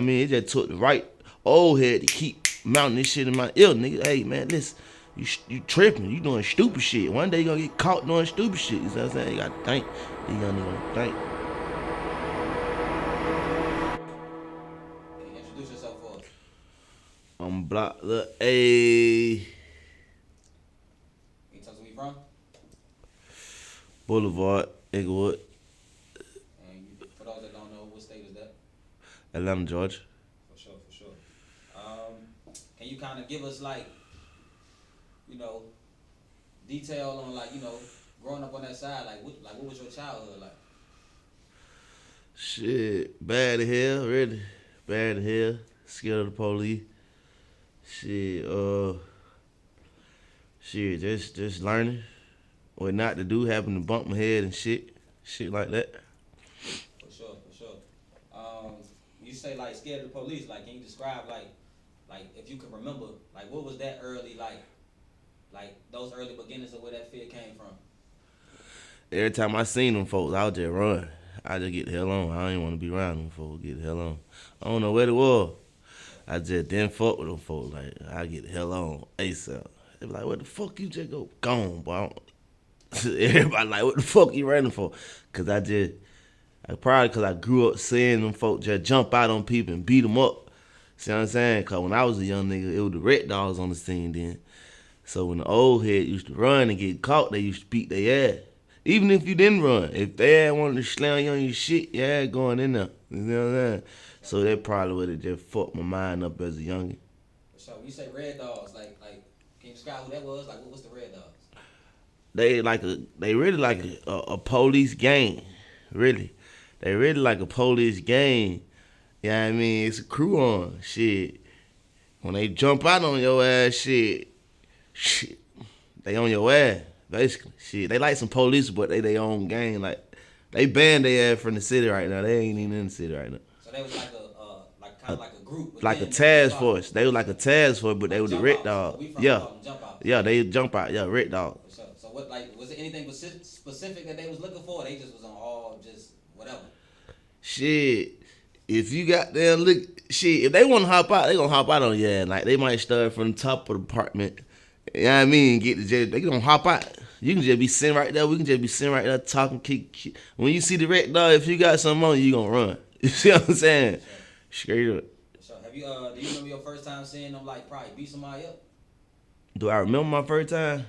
mean? It just took the right old head to keep mounting this shit in my ear, nigga. Hey, man, listen. You tripping. You doing stupid shit. One day you gonna get caught doing stupid shit. You know what I'm saying? You gotta think. You young nigga gotta think. Can you introduce yourself for us? I'm Blo5k Lil A. Can you tell us where you from? Boulevard, Inglewood, And for those that don't know, what state is that? Atlanta, Georgia. For sure, for sure. Can you kind of give us like, you know, detail on like, you know, growing up on that side, like what was your childhood like? Shit, bad as hell, really. Bad as hell. Scared of the police. Shit, just learning what not to do. Happened to bump my head and shit like that. For sure, for sure. You say like scared of the police. Like, can you describe like if you can remember, like what was that early like those early beginnings of where that fear came from? Every time I seen them folks, I would just run. I just get the hell on. I ain't want to be around them folks. Get the hell on. I don't know where it was. I just didn't fuck with them folks. Like, I get the hell on ASAP. They be like, what the fuck you just go gone, boy? Everybody like, what the fuck you running for? Cause probably cause I grew up seeing them folks just jump out on people and beat them up. See what I'm saying? Cause when I was a young nigga, it was the red dogs on the scene then. So when the old head used to run and get caught, they used to beat their ass. Even if you didn't run, if they had wanted to slam you on your shit, your ass going in there. You know what I'm saying? So that probably would have just fucked my mind up as a youngin'. So when you say red dogs, like can you describe who that was? Like what was the red dogs? They really like a police gang. Really. They really like a police gang. You know what I mean? It's a crew on. Shit. When they jump out on your ass, shit, they on your ass, basically. Shit. They like some police, but they their own gang. Like, they banned their ass from the city right now. They ain't even in the city right now. So they was like kind of like a group. Like a task force. They was like a task force, but they were the red dog. Yeah. Yeah, they jump out. Yeah, red dog. So what, like, was it anything specific that they was looking for? Or they just was on all just whatever. Shit. If you got them look, shit. If they want to hop out, they gonna hop out on you. Like, they might start from the top of the apartment. You know what I mean? Get the jail. They gonna hop out. You can just be sitting right there. We can just be sitting right there talking. Kick. When you see the red dog, if you got something on you, gonna run. You see what I'm saying? Straight up. So have you? Do you remember your first time seeing them like probably beat somebody up? Do I remember my first time?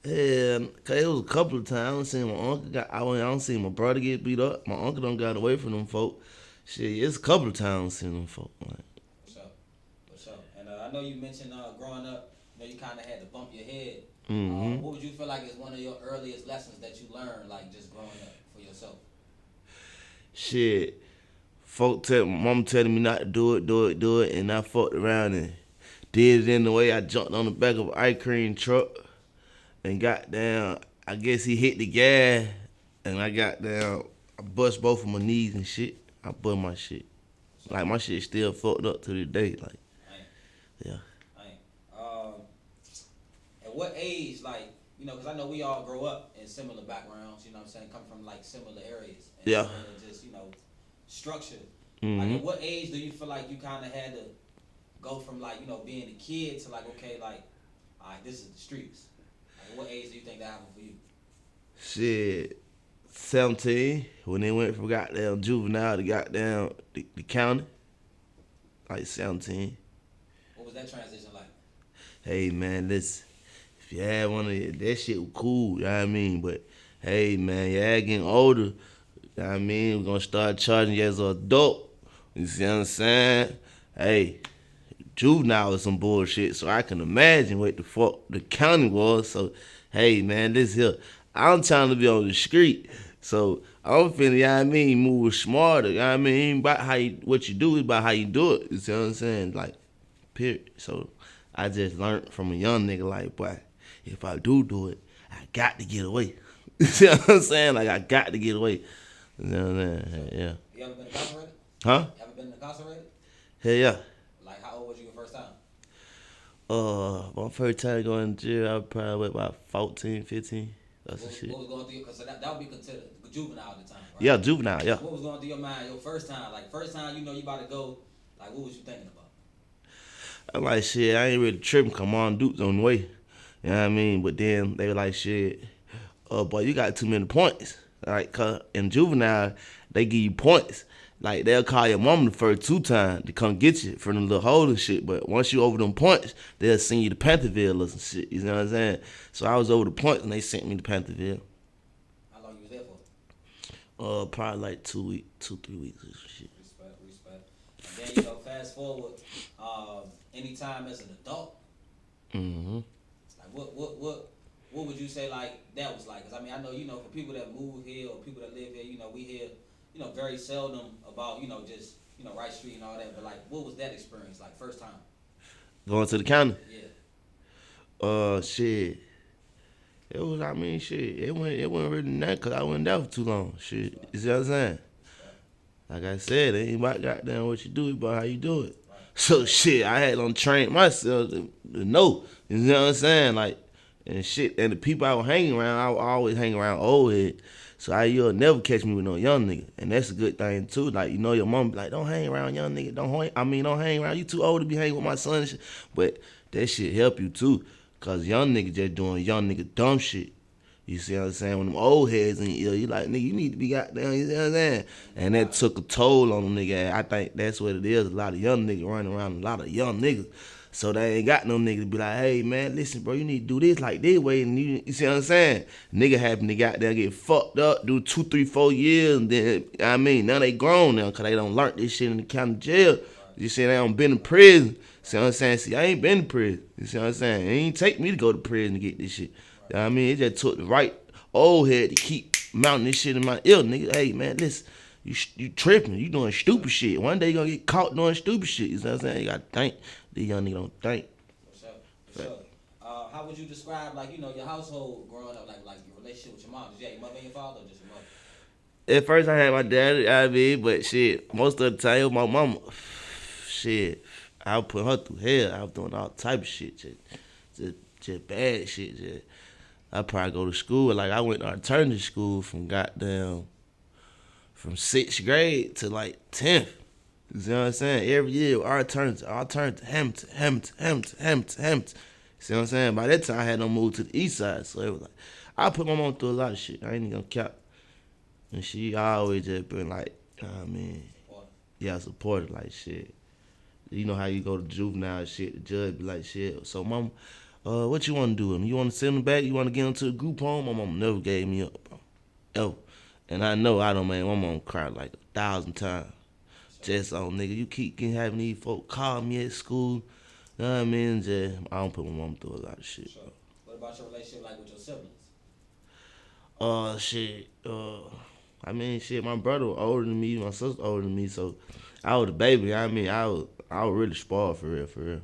Yeah, cause it was a couple of times. I don't see my uncle I don't see my brother get beat up. My uncle done got away from them folk. Shit, it's a couple of times seeing them folk. Like. For sure. And I know you mentioned growing up, you know, you kind of had to bump your head. Mm-hmm. What would you feel like is one of your earliest lessons that you learned, like just growing up for yourself? Shit, mama telling me not to do it, and I fucked around and did it in the way. I jumped on the back of an ice cream truck and got down. I guess he hit the gas, and I got down. I bust both of my knees and shit. I bust my shit. Like, my shit still fucked up to this day. Like, yeah. At what age, like, you know, because I know we all grow up in similar backgrounds, you know what I'm saying, come from, like, similar areas. And yeah. Just, you know, structure. Mm-hmm. Like, at what age do you feel like you kind of had to go from, like, you know, being a kid to, like, okay, like, all right, this is the streets? Like, at what age do you think that happened for you? Shit, 17, when they went from goddamn juvenile to goddamn the county. Like, 17. What was that transition like? Hey, man, listen. If you had one of that shit was cool, you know what I mean? But, hey, man, your ass getting older, you know what I mean? We're going to start charging you as an adult. You see what I'm saying? Hey, juvenile is some bullshit, so I can imagine what the fuck the county was. So, hey, man, this here, I'm trying to be on the street. So, I'm finna, you know what I mean, move smarter, you know what I mean? Ain't about what you do, it's about how you do it. You see what I'm saying? Like, period. So, I just learned from a young nigga, like, boy, if I do it, I got to get away. You see what I'm saying? Like, I got to get away. You know what I'm saying? Yeah. You ever been incarcerated? Huh? You ever been incarcerated? Hell yeah. Like, how old was you your first time? My first time going to jail, I was probably about 14, 15. That's the shit. What was going through? Because that would be considered juvenile at the time, right? Yeah, juvenile. Yeah. What was going through your mind your first time? Like first time you know you about to go. Like what was you thinking about? I'm like, shit, I ain't really tripping. Come on, Duke's on the way. You know what I mean? But then they were like, shit, boy, you got too many points. Like, cause in juvenile, they give you points. Like, they'll call your mom the first 2 times to come get you for the little hole and shit. But once you over them points, they'll send you to Pantherville or some shit. You know what I'm saying? So I was over the points and they sent me to Pantherville. How long you was there for? Probably like 2 weeks, 2-3 weeks or some shit. Respect. And then fast forward, anytime as an adult, Mm-hmm. like what would you say like that was like? Cause I mean I know for people that move here or people that live here, we hear very seldom about just Rice Street and all that. But like, what was that experience like first time? Going to the county? Yeah. Shit. It was, shit. It wasn't really that because I wasn't there for too long. Shit. You see what I'm saying? Like I said, it ain't about goddamn what you do, it's about how you do it. So shit, I had to train myself to know. You know what I'm saying? Like, and shit. And the people I was hanging around, I would always hang around old head. So you'll never catch me with no young nigga. And that's a good thing too. Like, your mom be like, don't hang around young nigga. Don't hang around. You too old to be hanging with my son and shit. But that shit help you too. Cause young nigga just doing young nigga dumb shit. You see what I'm saying? When them old heads in your ear, you like, nigga, you need to be goddamn, you see what I'm saying? And that took a toll on them nigga. I think that's what it is. A lot of young niggas running around, a lot of young niggas. So they ain't got no nigga to be like, hey, man, listen, bro, you need to do this like this way. And you see what I'm saying? Nigga happen to goddamn get fucked up, do 2, 3, 4 years. And then, now they grown now because they don't learn this shit in the county jail. You see, they don't been in prison. See what I'm saying? See, I ain't been in prison. You see what I'm saying? It ain't take me to go to prison to get this shit. You know what I mean? It just took the right old head to keep mounting this shit in my ear, nigga. Hey, man, listen, you tripping. You doing stupid shit. One day you gonna get caught doing stupid shit. You know what I'm saying? You gotta think. These young niggas don't think. For sure. How would you describe, like, your household growing up, like your relationship with your mom? Did you have your mother and your father or just your mother? At first I had my dad, but shit, most of the time it was my mama. Shit, I was putting her through hell. I was doing all type of shit, just bad shit. I probably go to school. Like, I went to alternative school from 6th grade to like 10th. You see what I'm saying? Every year, alternative, Hampton. See what I'm saying? By that time, I had no move to the east side. So it was like, I put my mom through a lot of shit. I ain't even gonna cap. And she always just been like, supportive, like shit. You know how you go to juvenile and shit, the judge be like, shit. So, mom, what you want to do? You want to send them back? You want to get into a group home? My mom never gave me up, bro. Ever. And I know I don't, man. My mom cried like 1,000 times. Just on, nigga, you keep having these folk call me at school. You know what I mean? Just, I don't put my mom through a lot of shit. Sure. What about your relationship like with your siblings? Shit. Shit, my brother was older than me, my sister older than me, so I was the baby. I was really spoiled for real. You know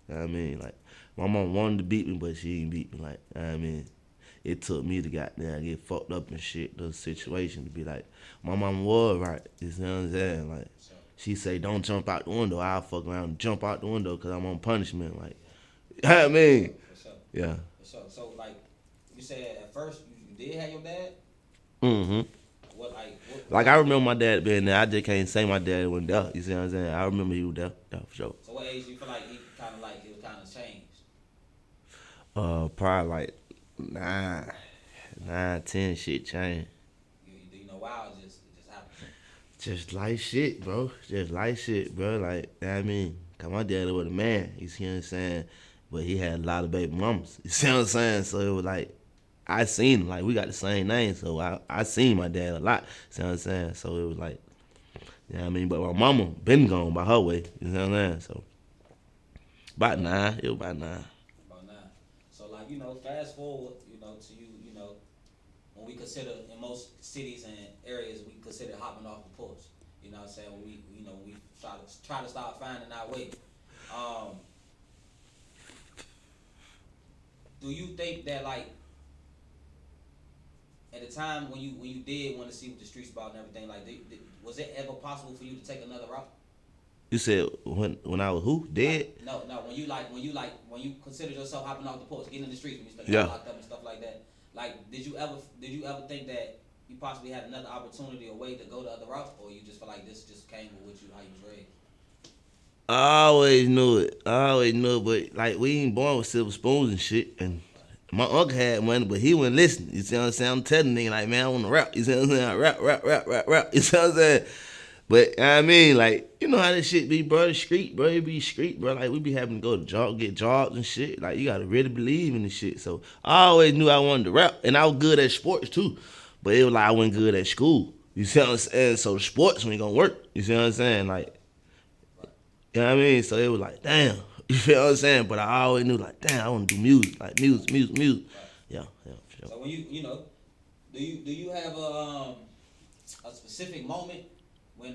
what I mean? Like, my mom wanted to beat me, but she didn't beat me. Like, you know what I mean? It took me to get fucked up and shit, the situation to be like, my mom was right. You know what I'm saying? Like, she say, don't jump out the window. I'll fuck around and jump out the window because I'm on punishment. Like, you know what I mean? Yeah. So, like, you said at first you did have your dad? Mm-hmm. Like, I remember my dad being there. I just can't say my dad wasn't there. You see what I'm saying? I remember he was there. Yeah, for sure. So what age do you feel like he was kind of changed? Probably like 9, 10 shit changed. Do you know why it just happened? Just like shit, bro. Like, you know what I mean? Cause my dad was a man. You see what I'm saying? But he had a lot of baby mamas. You see what I'm saying? So it was like, I seen him. Like, we got the same name, so I seen my dad a lot. See what I'm saying? So it was like, you know what I mean? But my mama been gone by her way. You know what I'm saying? So, about 9. It was about 9. About 9. So, like, fast forward, to you, when we consider, in most cities and areas, we consider hopping off the porch. You know what I'm saying? When we try to start finding our way. Do you think that, like, at the time when you did want to see what the streets about and everything, like, was it ever possible for you to take another route? You said when I was who? Dead? No. When you considered yourself hopping off the porch, getting in the streets when you started Yeah. locked up and stuff like that. Like, did you ever think that you possibly had another opportunity or way to go the other route, or you just feel like this just came with what you how you was raised? I always knew it. I always knew it, but like we ain't born with silver spoons and shit. And my uncle had money, but he wouldn't listen. You see what I'm saying? I'm telling nigga like, man, I want to rap. You see what I'm saying? I rap. You see what I'm saying? But I mean, like, you know how this shit be, bro. The street, bro. It be street, bro. Like we be having to go to job, get jobs and shit. Like you gotta really believe in this shit. So I always knew I wanted to rap, and I was good at sports too. But it was like I wasn't good at school. You see what I'm saying? So the sports ain't gonna work. You see what I'm saying? Like, Right. you know what I mean? So it was like, damn. You feel what I'm saying? But I always knew, like, damn, I want to do music. Like, music. Right. Yeah, for sure. So when you know, do you have a specific moment when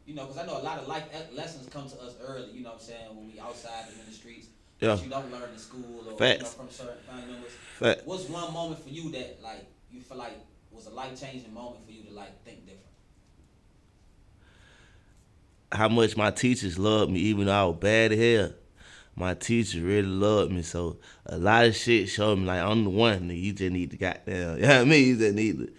because I know a lot of life lessons come to us early. You know what I'm saying, when we outside and in the streets Yeah. that you don't learn in school or Facts. from certain family members. Fact. What's one moment for you that like you feel like was a life changing moment for you to like think different? How much my teachers loved me, even though I was bad as hell. My teacher really loved me, so a lot of shit showed me like I'm the one, nigga. You just need to goddamn, you know what I mean? You just need to Yeah.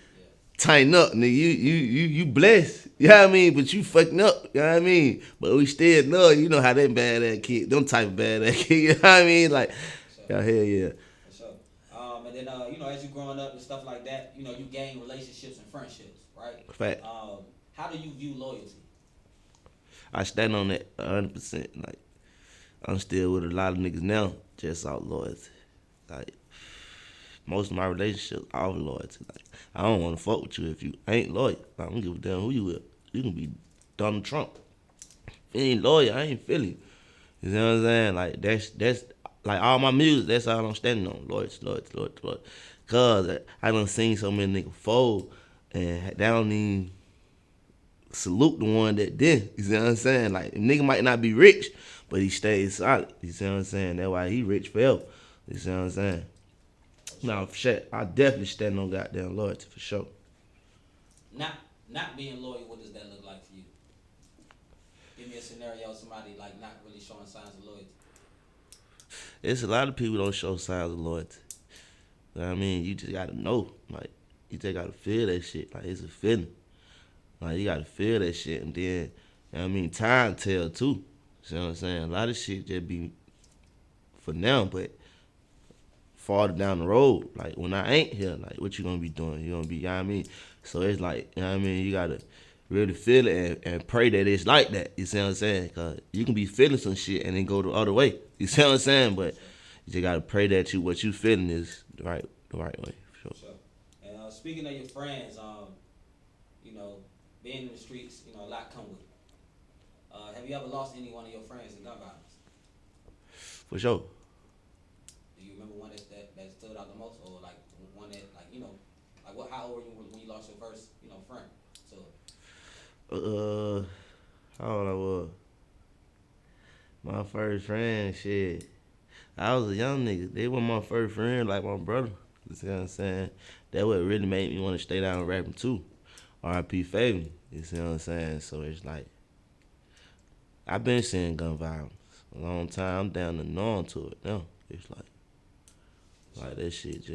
tighten up, nigga. You blessed, you know what I mean? But you fucking up, you know what I mean? But we still love you. You know how them bad ass kids, them type of bad ass kids, you know what I mean? Like, For sure. yeah, hell yeah. For sure. And then as you growing up and stuff like that, you gain relationships and friendships, right? Fact. How do you view loyalty? I stand on that 100%. Like, I'm still with a lot of niggas now, just out loyalty. Like, most of my relationships are loyalty. Like, I don't want to fuck with you if you ain't loyal. Like, I don't give a damn who you with. You can be Donald Trump. If you ain't loyal, I ain't feeling you. You know what I'm saying? Like, that's like all my music, that's all I'm standing on. Loyalty. Cause I done seen so many niggas fold and they don't even salute the one that did. You see what I'm saying? Like, nigga might not be rich, but he stays solid. You see what I'm saying? That's why he rich forever. You see what I'm saying? No, for sure. I definitely stand on goddamn loyalty for sure. Not being loyal, what does that look like for you? Give me a scenario of somebody like not really showing signs of loyalty. It's a lot of people don't show signs of loyalty. You know what I mean? You just gotta know. Like, you just gotta feel that shit. Like, it's a feeling. Like, you gotta feel that shit. And then, you know what I mean? Time tell too. You know what I'm saying? A lot of shit just be for now, but farther down the road, like when I ain't here, like what you gonna be doing? You gonna be, you know what I mean? So it's like, you know what I mean? You gotta really feel it and pray that it's like that. You see what I'm saying? Cause you can be feeling some shit and then go the other way. You see what I'm saying? But you just gotta pray that what you feeling is the right way. For sure. Sure. And speaking of your friends, you know, being in the streets, a lot come with it. Have you ever lost any one of your friends in gun violence? For sure. Do you remember one that stood out the most, or like one that like like how old were you when you lost your first friend? So How old I was? My first friend, shit. I was a young nigga. They were my first friend, like my brother. You see what I'm saying? That what really made me want to stay down rapping too. R.I.P. Fabian. You see what I'm saying? So it's like, I've been seeing gun violence a long time. I'm down to numb to it now. It's like that shit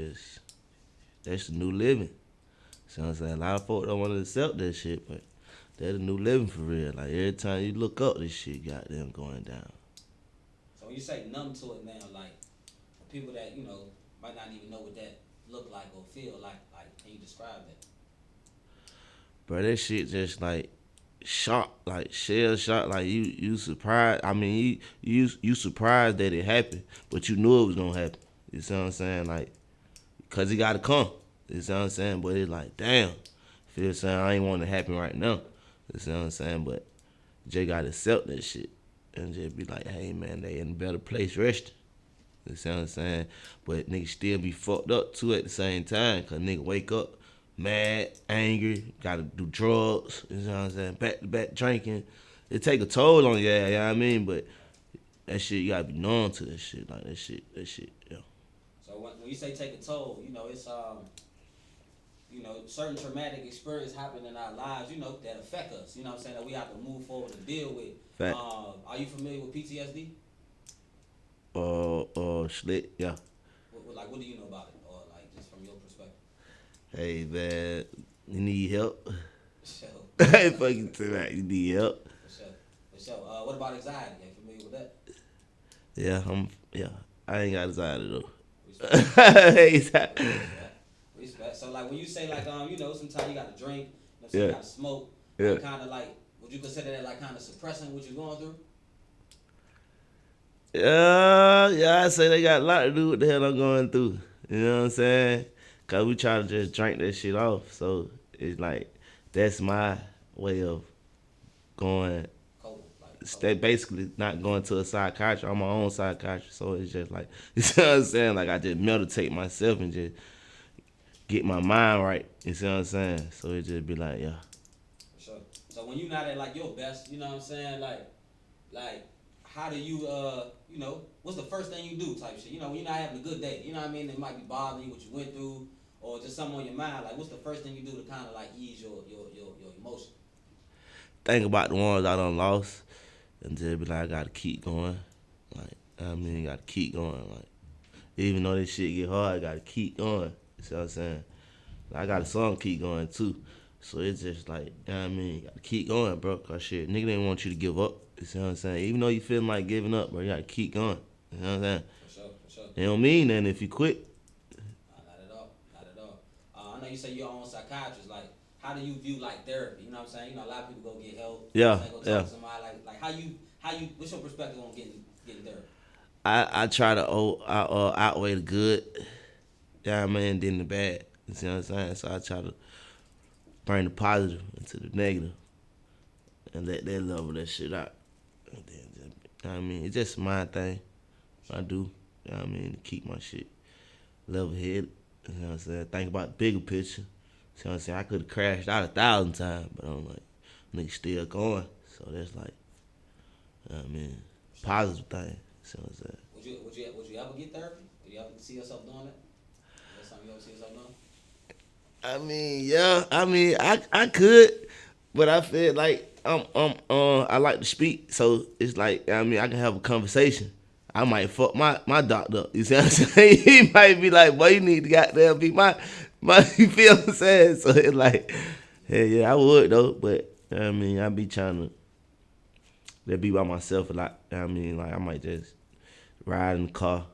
that's the new living. See what I'm saying? A lot of folks don't want to accept that shit, but that's the new living for real. Like, every time you look up, this shit got them going down. so when you say numb to it now, like for people that might not even know what that look like or feel like can you describe that? Bro, that shit just like shock, like shell shock. Like you surprised. I mean, you surprised that it happened, but you knew it was gonna happen. You see what I'm saying? Like, cause it gotta come. You see what I'm saying? But it's like, damn. Feel saying I ain't want it to happen right now. You see what I'm saying? But Jay gotta accept that shit and just be like, hey man, they in a better place resting. You see what I'm saying? But niggas still be fucked up too at the same time. Cause nigga wake up mad, angry, gotta do drugs, you know what I'm saying? Back to back drinking. It take a toll on you, you know what I mean? But that shit, you gotta be numb to that shit. Like that shit, yeah. So when you say take a toll, it's certain traumatic experience happen in our lives, that affect us. You know what I'm saying? That we have to move forward and deal with. Fact. Are you familiar with PTSD? Slit, yeah. What do you know about it, or like just from your perspective? Hey man, You need help. For sure. I ain't fucking tell that. You need help. For sure. For sure. What about anxiety? Are you familiar with that? Yeah. I ain't got anxiety though. Respect. Exactly. Respect. Respect. So like when you say like sometimes you gotta drink, you Yeah. gotta smoke, Yeah. like kinda like would you consider that like kinda suppressing what you're going through? Yeah, I say they got a lot to do with the hell I'm going through. You know what I'm saying? Cause we try to just drink that shit off. So it's like that's my way of going. Cold, like Stay basically not going to a psychiatrist. I'm my own psychiatrist. So it's just like you see what I'm saying? Like I just meditate myself and just get my mind right. You see what I'm saying? So it just be like, yeah. for sure. So when you're not at like your best, you know what I'm saying? Like how do you what's the first thing you do type shit? When you're not having a good day, you know what I mean? It might be bothering you what you went through or just something on your mind. Like what's the first thing you do to kinda like ease your emotion? Think about the ones I done lost and just be like, I gotta keep going. Like, gotta keep going. Like, even though this shit get hard, I gotta keep going. You see what I'm saying? I got a song keep going too. So it's just like, you gotta keep going, bro. Cause shit, nigga didn't want you to give up. You see what I'm saying? Even though you feeling like giving up, bro, you gotta keep going. You know what I'm saying? For sure, for sure. It don't mean nothing if you quit. Not at all. Not at all. I know you say you're your own psychiatrist. Like, how do you view like therapy? You know what I'm saying? A lot of people go get help. Yeah, Go talk yeah. to somebody. Like how you? What's your perspective on getting therapy? I try to outweigh the good, yeah, man, than the bad. You see what I'm saying? So I try to bring the positive into the negative and let that level that shit out. And then, it's just my thing. I do, to keep my shit level headed. You know what I'm saying? Think about the bigger picture. See what I'm saying? I could have crashed out 1,000 times, but I'm like, nigga still going. So that's like, positive thing. See what I'm saying? Would you ever get therapy? Would you ever see yourself doing that? Is that something you ever see yourself doing? Yeah. I could, but I feel like I like to speak, so it's like I can have a conversation. I might fuck my doctor up. You see what I'm saying? He might be like, boy, you need to goddamn be my you feel what I'm saying? So it's like, hell yeah, I would though, but I be trying to be by myself a lot. Like I might just ride in the car,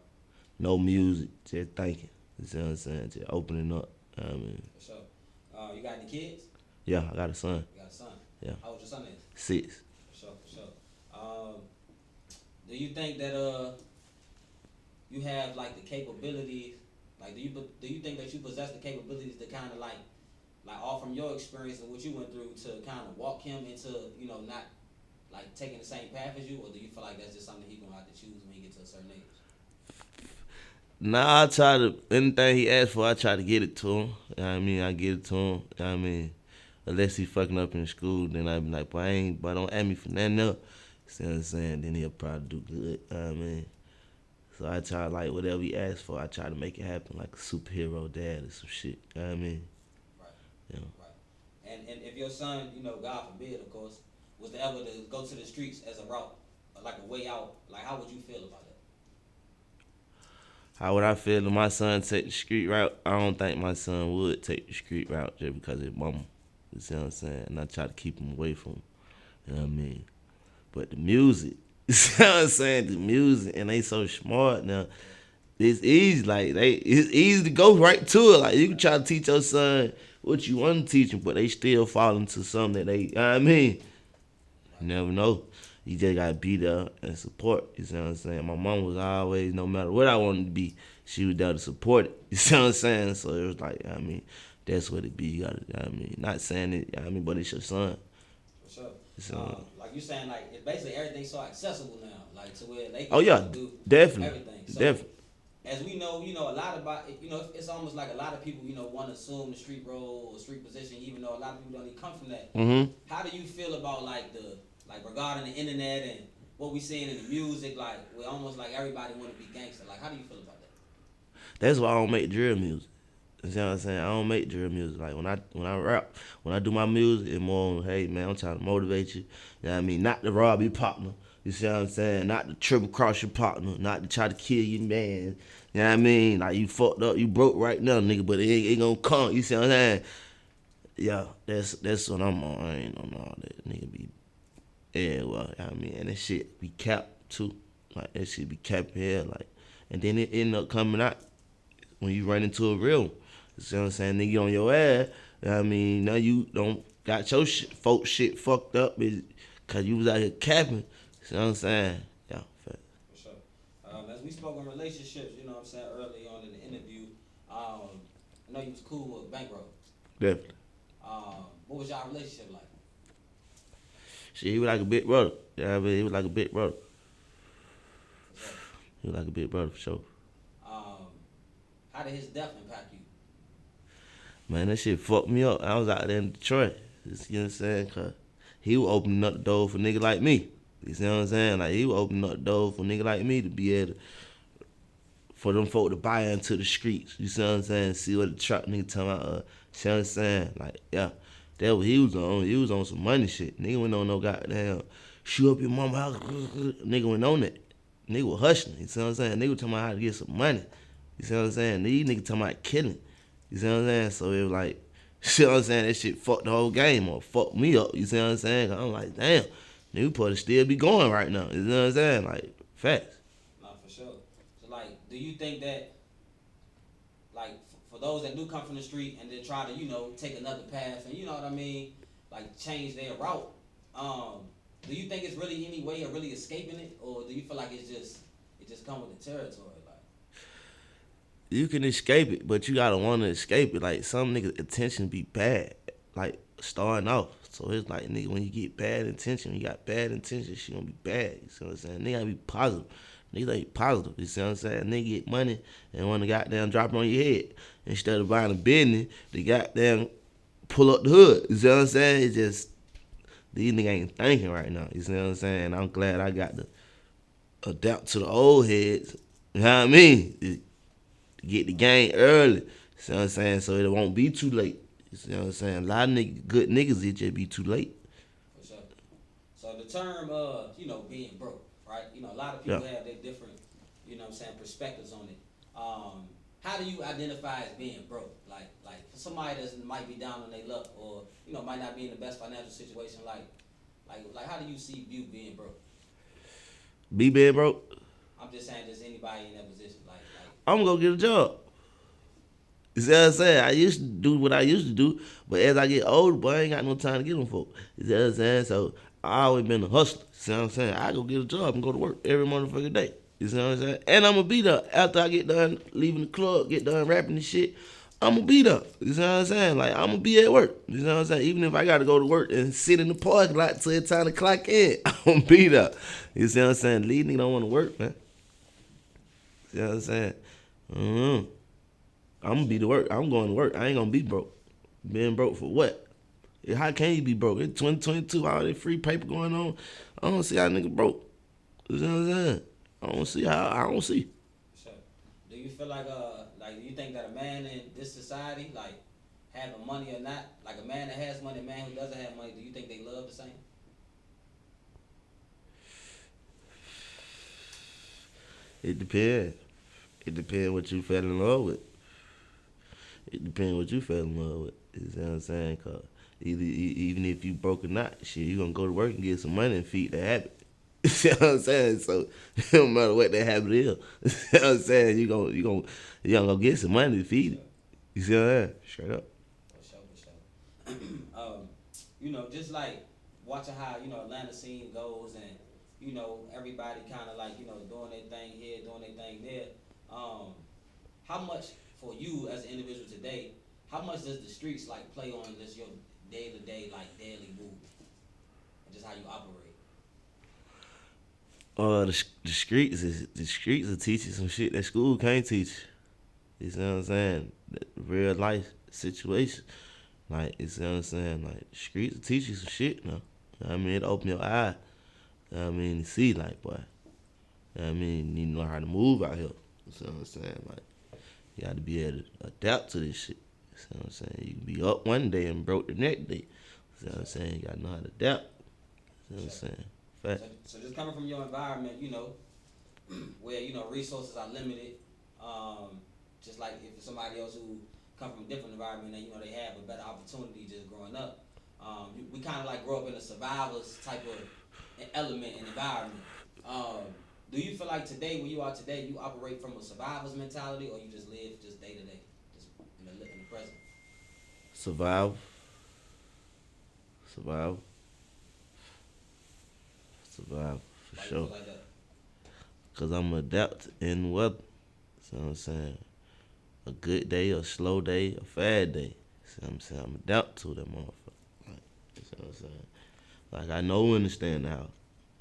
no music, just thinking. You see what I'm saying? Just opening up. For sure. You got any kids? Yeah, I got a son. You got a son. Yeah. How old your son is? 6. For sure. For sure. Do you think that you have like the capabilities? Like, do you think that you possess the capabilities to kind of like all from your experience and what you went through to kind of walk him into not like taking the same path as you, or do you feel like that's just something he's gonna have to choose when he gets to a certain age? Nah, I try to anything he asks for, I try to get it to him. You know what I mean? I get it to him. You know what I mean? Unless he fucking up in school, then I be like, but don't ask me for nothing else. See what I'm saying? Then he'll probably do good. You know what I mean? So I try like whatever he asks for, I try to make it happen, like a superhero dad or some shit. You know what I mean? Right. Yeah. Right. And if your son, God forbid, of course, was to ever to go to the streets as a route, like a way out, like how would you feel about that? How would I feel if my son take the street route? I don't think my son would take the street route just because his mama. You see what I'm saying? And I try to keep him away from him. You know what I mean? But the music, you see what I'm saying? The music, and they so smart now. It's easy, it's easy to go right to it. Like you can try to teach your son what you want to teach him, but they still fall into something that they, you know what I mean? You never know. You just gotta be there and support. You see what I'm saying? My mom was always, no matter what I wanted to be, she was there to support it. You see what I'm saying? So it was like, that's what it be. You gotta, not saying it, but it's your son. For sure. So, like you saying, like it's basically everything's so accessible now, like to where they can do definitely, everything. So, definitely. as we know, a lot about it's almost like a lot of people, want to assume the street role or street position, even though a lot of people don't even come from that. Mm-hmm. How do you feel about regarding the internet and what we seeing in the music? Like, we almost like everybody want to be gangster. Like, how do you feel about that? That's why I don't make drill music. You see what I'm saying? I don't make drill music. Like when I rap, when I do my music, it's more on, hey man, I'm trying to motivate you. You know what I mean? Not to rob your partner. You see what I'm saying? Not to triple cross your partner. Not to try to kill your man. You know what I mean? Like you fucked up, you broke right now, nigga, but it ain't gonna come. You see what I'm saying? Yeah, that's what I'm on. I ain't on all that. Nigga be, yeah, well, I mean, and that shit be capped too. Like, that shit be capped here, like, and then it end up coming out when you run into a real one. You see what I'm saying? Nigga on your ass. I mean, now you don't got your shit, folks shit fucked up because you was out here capping. You see what I'm saying? Yeah, fact. For sure. As we spoke on relationships, you know what I'm saying, early on in the interview, I know you was cool with Bankroll. Definitely. What was y'all relationship like? Shit, he was like a big brother. Yeah, I mean, he was like a big brother. For sure. He was like a big brother for sure. Um, how did his death impact you? Man, that shit fucked me up. I was out there in Detroit. You know what I'm saying? Cause he was opening up the door for niggas like me. You see what I'm saying? Like, he was opening up the door for niggas like me to be able to, for them folk to buy into the streets. You see what I'm saying? See what the truck nigga talking about. See what I'm saying? Like, yeah, that what he was on. He was on some money shit. Nigga went on no goddamn shoot up your mama house. Nigga went on that. Nigga was hustling. You see what I'm saying? Nigga was talking about how to get some money. You see what I'm saying? These niggas talking about killing. You see what I'm saying? So it was like, you see what I'm saying? That shit fucked the whole game up. Fucked me up. You see what I'm saying? 'Cause I'm like, damn, nigga supposed to still be going right now. You know what I'm saying? Like, facts. Nah, for sure. So, like, do you think that, like, for those that do come from the street and then try to, take another path and, you know what I mean, like, change their route, do you think it's really any way of really escaping it? Or do you feel like it just come with the territory? Like, You can escape it, but you gotta want to escape it. Like, some niggas' intention be bad, like starting off. So it's like, nigga, when you get bad intention, when you got bad intention, she gonna be bad. You see what I'm saying? Nigga gotta be positive. Niggas ain't positive. You see what I'm saying? Nigga get money and want to goddamn drop it on your head instead of buying a business. They goddamn pull up the hood. You see what I'm saying? It's just these niggas ain't thinking right now. You see what I'm saying? I'm glad I got to adapt to the old heads. You know what I mean? Get the game early. You see what I'm saying? So it won't be too late. You see what I'm saying? A lot of good niggas, it just be too late. for sure. So the term, being broke, right? A lot of Yeah. people have their different, perspectives on it. How do you identify as being broke? Like for somebody that might be down on their luck or, might not be in the best financial situation, like how do you see you being broke? Be being broke, I'm just saying, just anybody in that position, like. I'm gonna go get a job. You see what I'm saying? I used to do what I used to do, but as I get older, boy, I ain't got no time to get them folk. You see what I'm saying? So I always been a hustler. See what I'm saying? I go get a job and go to work every motherfucking day. You see what I'm saying? And I'm gonna be there after I get done leaving the club, get done rapping and shit. I'm gonna be there. You see what I'm saying? Like, I'm gonna be at work. You know what I'm saying? Even if I gotta go to work and sit in the parking lot till it's time to clock in, I'm gonna be there. You see what I'm saying? Lead nigga don't wanna work, man. See what I'm saying? Mm-hmm. I'm gonna be to work. I'm going to work. I ain't gonna be broke. Being broke for what? How can you be broke? It's 2022, all that free paper going on. I don't see how nigga broke. You know what I'm saying? I don't see. Sure. Do you feel like do you think that a man in this society, like having money or not, like a man that has money, a man who doesn't have money, do you think they love the same? It depends. It depends what you fell in love with. It depends what you fell in love with. You see what I'm saying? Cause even if you broke or not, shit, you gonna go to work and get some money and feed the habit. You see what I'm saying? So it don't matter what that habit is. You see what I'm saying? You gonna go get some money to feed it. You see what I'm saying? Straight up. For sure, for sure. Just like watching how Atlanta scene goes, and everybody kind of like doing their thing here, doing their thing there. How much for you as an individual today? How much does the streets like play on this your day to day like daily move, and just how you operate? The streets will teach you some shit that school can't teach. You see what I'm saying? That real life situation. Like, you see what I'm saying? Like, the streets will teach you some shit now. You know what I mean? It'll open your eye. You know what I mean? To see, like, boy. You know what I mean? You need to know how to move out here. You see what I'm saying? Like, you got to be able to adapt to this shit. You see what I'm saying? You can be up one day and broke the next day. You see what I'm saying? You got to know how to adapt. You see what I'm saying? Fact. So just coming from your environment, where resources are limited, just like if somebody else who come from a different environment and they have a better opportunity just growing up. We kind of like grow up in a survivor's type of element and environment. Do you feel like today, where you are today, you operate from a survivor's mentality, or you just live just day to day, just in the present? Survive, survive, survive for Why you sure. feel like that? Cause I'm adapt in weather. See what I'm saying? A good day, a slow day, a bad day. See what I'm saying? I'm adapt to that motherfucker. Like, you see what I'm saying? Like I know when to stay in the house.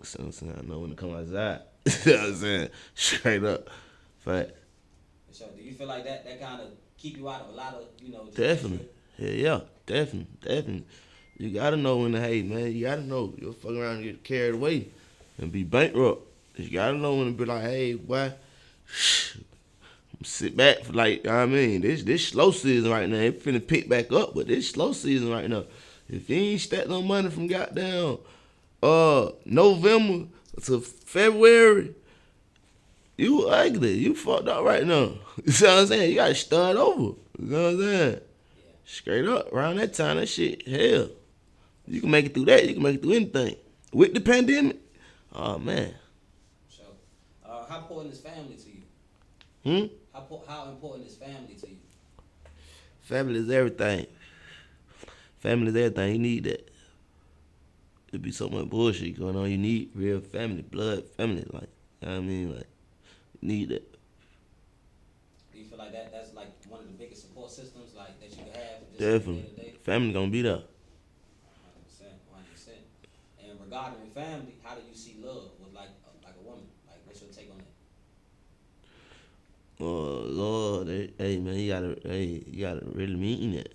See what I'm saying? I know when to come outside. See what I'm saying? Straight up. Fact. So, do you feel like that kind of keep you out of a lot of just extra? Definitely. Yeah, definitely. Definitely. You gotta know when to hate, man. You gotta know. You'll fuck around and get carried away and be bankrupt. You gotta know when to be like, hey, boy, sit back for like, you know what I mean, this slow season right now. It finna pick back up, but this slow season right now. If you ain't stacked no money from goddamn November to February, you ugly. You fucked up right now. You see what I'm saying? You gotta start over. You know what I'm saying? Yeah, Straight up. Around that time, that shit, hell. You can make it through that. You can make it through anything. With the pandemic, oh man. so how important is family to you? Hmm? How important is family to you? Family is everything. Family is everything. You need that. There be so much bullshit going on. You need real family, blood family. Like, you know what I mean? Like, you need that. Do you feel like that's like one of the biggest support systems like that you can have just day Definitely. to day? Family gonna be there. 100%, 100%. And regarding family, how do you see love with like a woman? Like, what's your take on that? Oh Lord, hey man, you gotta really mean that.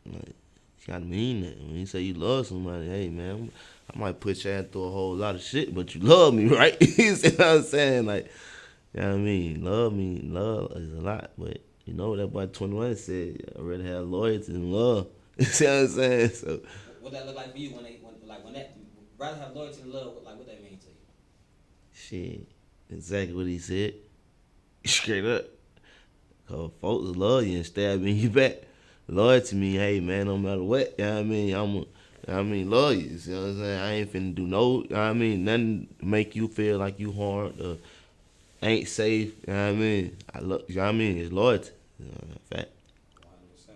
Like, you gotta mean that. When you say you love somebody, hey man, I might put your ass through a whole lot of shit, but you love me, right? You see what I'm saying? Like, you know what I mean? Love is a lot, but you know what that boy 21 said, I rather have loyalty than love. You see what I'm saying? So, What that look like for you when that rather have loyalty than love? What that mean to you? shit, exactly what he said. Straight up. Cause folks love you and stabbing you back. Loyalty mean, hey man, no matter what, you know what I mean, love you. You see what I'm saying? I ain't finna do no, you know what I mean, nothing to make you feel like you harmed or ain't safe, you know what I mean? You know what I mean? It's loyalty. You know, fact. 100%, 100%.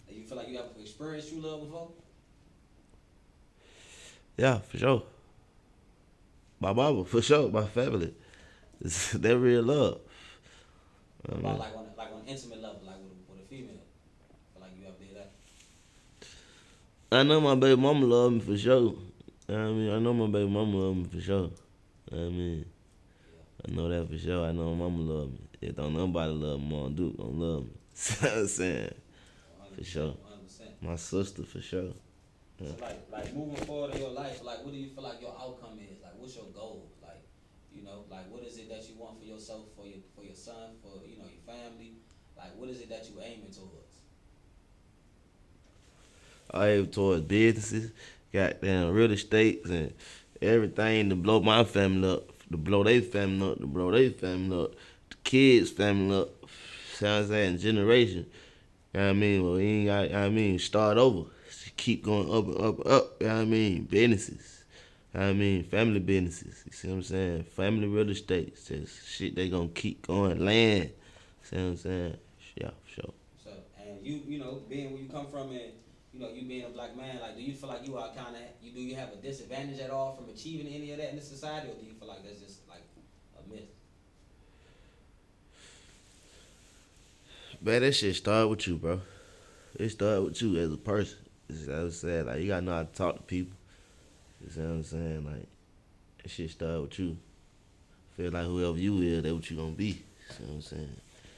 Do you feel like you have experienced true love before? Yeah, for sure. My mama, for sure, my family. That real love. What about like on an intimate level, like with a female? Feel like you ever did that? I know my baby mama love me for sure. You know what I mean? I know my baby mama love me for sure. You know what I mean? Yeah, I know that for sure. I know my mama love me. If don't nobody love me, Mom Duke don't love me. See what I'm saying? For 100%, sure. 100%. My sister for sure. Yeah. So like moving forward in your life, like what do you feel like your outcome is? Like what's your goal? Like like what is it that you want for yourself, for your son, for your family? Like what is it that you aiming towards? I aim towards businesses, goddamn real estates and everything to blow my family up, to blow their family up, to blow their family up, the kids' family up. See what I'm saying? Generation. You know what I mean? Well, we ain't got, you know what I mean, start over. Keep going up and up and up. You know what I mean? Businesses. You know what I mean? Family businesses. You see what I'm saying? Family real estate. Just shit they gonna keep going. Land. See what I'm saying? Yeah, for sure. So and being where you come from and you being a black man, like do you feel like you are kind of do you have a disadvantage at all from achieving any of that in this society, or do you feel like that's just like a myth? Man, that shit start with you, bro. It start with you as a person. As I was saying, like, you gotta know how to talk to people. You see what I'm saying? Like, that shit start with you. Feel like whoever you is, that's what you gonna be. You see what I'm saying?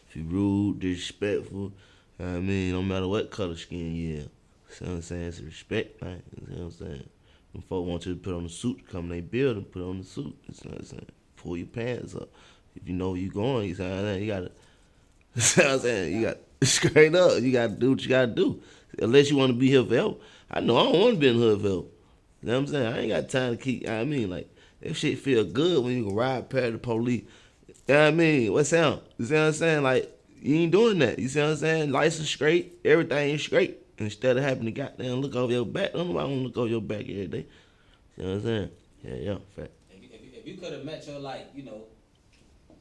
If you rude, disrespectful, you know what I mean? No matter what color skin you is. See what I'm saying? It's a respect thing. You see what I'm saying? When folk want you to put on the suit, come in their building, put on the suit. You see what I'm saying? Pull your pants up. If you know where you going, you see what I'm saying? You gotta, you see what I'm saying? You got straight up. You gotta do what you gotta do. Unless you wanna be here forever. I know I don't wanna be in the hood forever. You know what I'm saying? I ain't got time to keep, I mean, like, that shit feel good when you can ride past the police. You know what I mean? What sound? You see what I'm saying? Like, You ain't doing that. You see what I'm saying? License straight, everything is straight. Instead of having to goddamn look over your back, don't nobody want to look over your back every day. See what I'm saying? Yeah, fact. If you could have met your, like,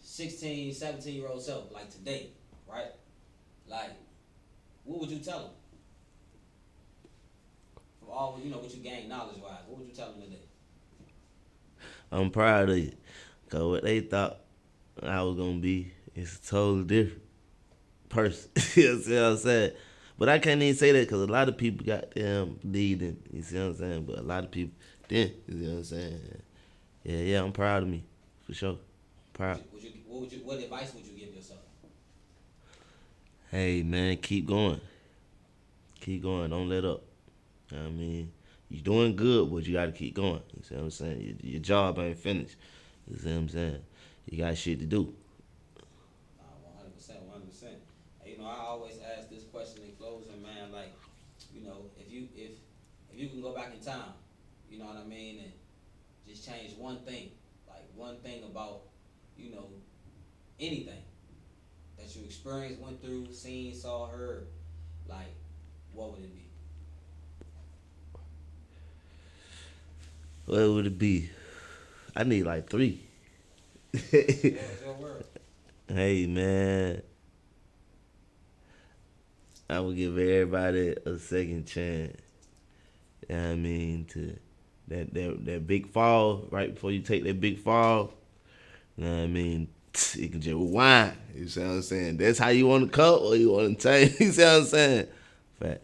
16, 17-year-old self, like today, right? Like, what would you tell him? From all, what you gained knowledge-wise, what would you tell him today? I'm proud of you. Because what they thought I was going to be is a totally different person. You see what I'm saying? But I can't even say that because a lot of people got them leading. You see what I'm saying? But a lot of people didn't. You see what I'm saying? Yeah, I'm proud of me. For sure. Proud. What advice would you give yourself? Hey, man, keep going. Keep going. Don't let up. You know what I mean? You're doing good, but you got to keep going. You see what I'm saying? Your job ain't finished. You see what I'm saying? You got shit to do. 100%, 100%. I always ask this question in closing, man. Like, if you can go back in time, you know what I mean, and just change one thing, like one thing about, anything that you experienced, went through, seen, saw, heard, like, what would it be? What would it be? I need like 3. It's your word. Hey, man. I would give everybody a second chance. You know what I mean? To that big fall, right before you take that big fall, you know what I mean? You can just rewind. You see what I'm saying? That's how you want to cut or you want to change. You see what I'm saying? Facts.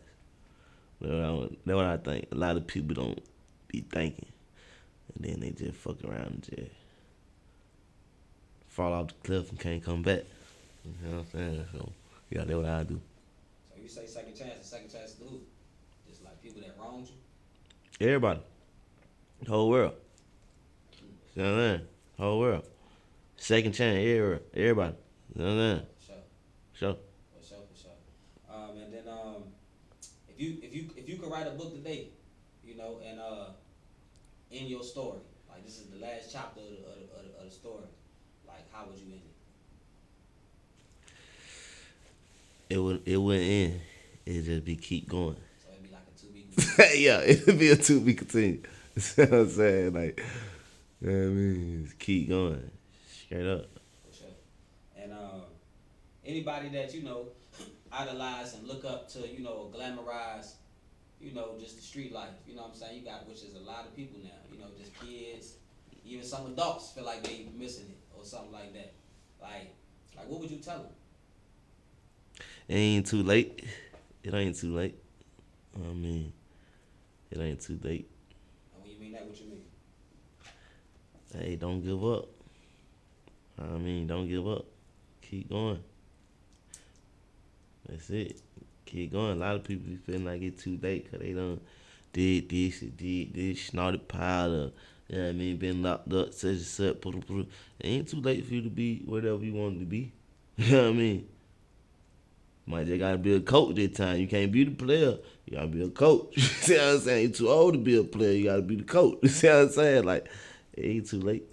That's what I think. A lot of people don't be thinking. And then they just fuck around and just fall off the cliff and can't come back. You know what I'm saying? So, yeah, that's what I do. So you say second chance to who? Just like people that wronged you? Everybody. The whole world. You know what I'm saying? Whole world. Second chance, everybody. You know what I'm saying? Sure. Sure. For sure. And then if you could write a book today, and end your story, like this is the last chapter of the story, like how would you end it? It wouldn't end. It'd just be keep going. So it'd be like a to-be. Yeah, it'd be a to be continued. You know what I'm saying? Like, you know what I mean? Just keep going. Straight up. For sure. And anybody that idolize and look up to, glamorize, just the street life. You know what I'm saying? Which is a lot of people now. Just kids, even some adults feel like they missing it or something like that. Like what would you tell them? It ain't too late. It ain't too late. I mean, it ain't too late. And when you mean that, what you mean? Hey, don't give up. I mean, don't give up. Keep going. That's it. Keep going. A lot of people be feeling like it's too late because they done did this, did this, snorted powder. You know what I mean? Been locked up, such and such. It ain't too late for you to be whatever you want to be. You know what I mean? Might just gotta be a coach this time. You can't be the player. You gotta be a coach. You see what I'm saying? You too old to be a player. You gotta be the coach. You see what I'm saying? Like, it ain't too late.